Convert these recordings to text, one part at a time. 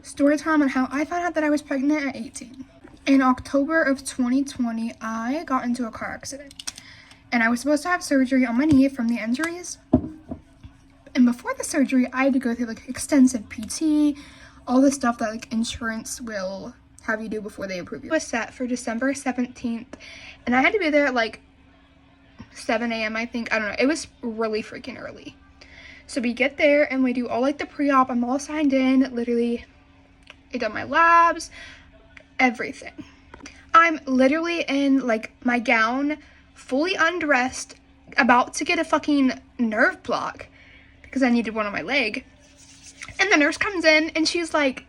Story time on how I found out that I was pregnant at 18. In October of 2020, I got into a car accident. And I was supposed to have surgery on my knee from the injuries. And before the surgery, I had to go through like extensive PT, all the stuff that like insurance will have you do before they approve you. It was set for December 17th. And I had to be there at like 7 a.m. I think. I don't know. It was really freaking early. So we get there and we do all like the pre-op. I'm all signed in, literally. I done my labs, everything. I'm literally in like my gown, fully undressed, about to get a fucking nerve block because I needed one on my leg. And the nurse comes in and she's like,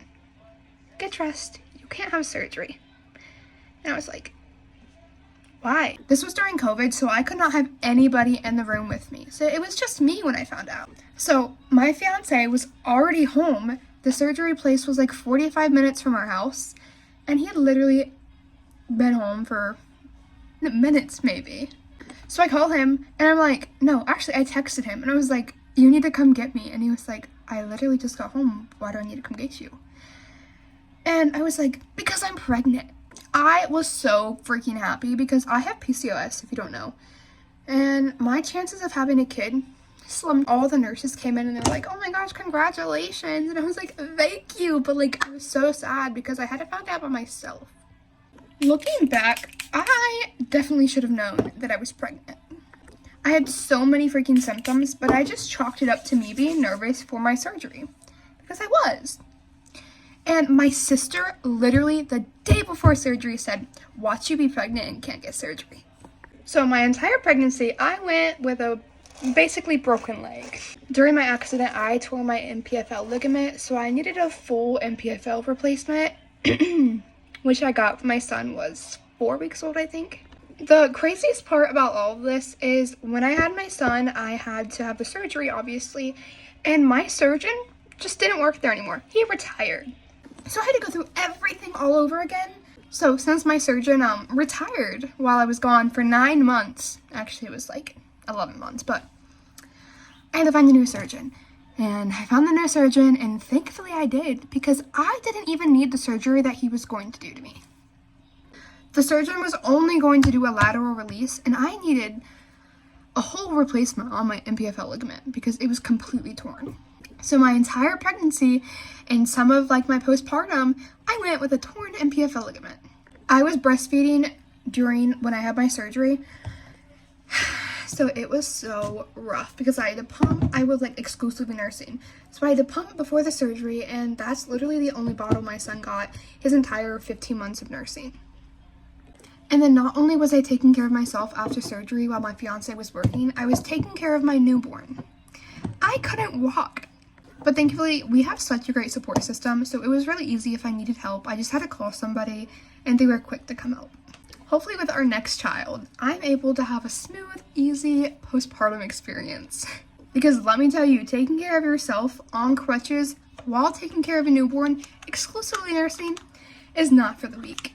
get dressed, you can't have surgery. And I was like, why? This was during COVID, so I could not have anybody in the room with me. So it was just me when I found out. So my fiance was already home. The surgery place was like 45 minutes from our house, and he had literally been home for minutes maybe. So I call him and I'm like, no, actually I texted him and I was like, you need to come get me. And he was like, I literally just got home. Why do I need to come get you? And I was like, because I'm pregnant. I was so freaking happy because I have PCOS, if you don't know. And my chances of having a kid slim. All the nurses came in and they were like, oh my gosh, congratulations. And I was like, thank you. But like, I was so sad because I had to find out by myself. Looking back, I definitely should have known that I was pregnant. I had so many freaking symptoms, but I just chalked it up to me being nervous for my surgery. Because I was. And my sister literally the day before surgery said, watch you be pregnant and can't get surgery. So my entire pregnancy, I went with a basically broken leg. During my accident, I tore my MPFL ligament, so I needed a full MPFL replacement, which I got when my son was 4 weeks old, I think. The craziest part about all of this is when I had my son, I had to have the surgery, obviously, and my surgeon just didn't work there anymore. He retired. So I had to go through everything all over again. So since my surgeon retired while I was gone for 9 months, actually it was like 11 months, but I had to find a new surgeon. And I found the new surgeon, and thankfully I did, because I didn't even need the surgery that he was going to do to me. The surgeon was only going to do a lateral release, and I needed a whole replacement on my MPFL ligament because it was completely torn. So my entire pregnancy and some of like my postpartum, I went with a torn MPFL ligament. I was breastfeeding when I had my surgery. So it was so rough because I had to pump. I was like exclusively nursing. So I had to pump before the surgery, and that's literally the only bottle my son got his entire 15 months of nursing. And then not only was I taking care of myself after surgery while my fiance was working, I was taking care of my newborn. I couldn't walk. But thankfully, we have such a great support system, so it was really easy if I needed help. I just had to call somebody, and they were quick to come out. Hopefully with our next child, I'm able to have a smooth, easy postpartum experience. Because let me tell you, taking care of yourself on crutches while taking care of a newborn, exclusively nursing, is not for the weak.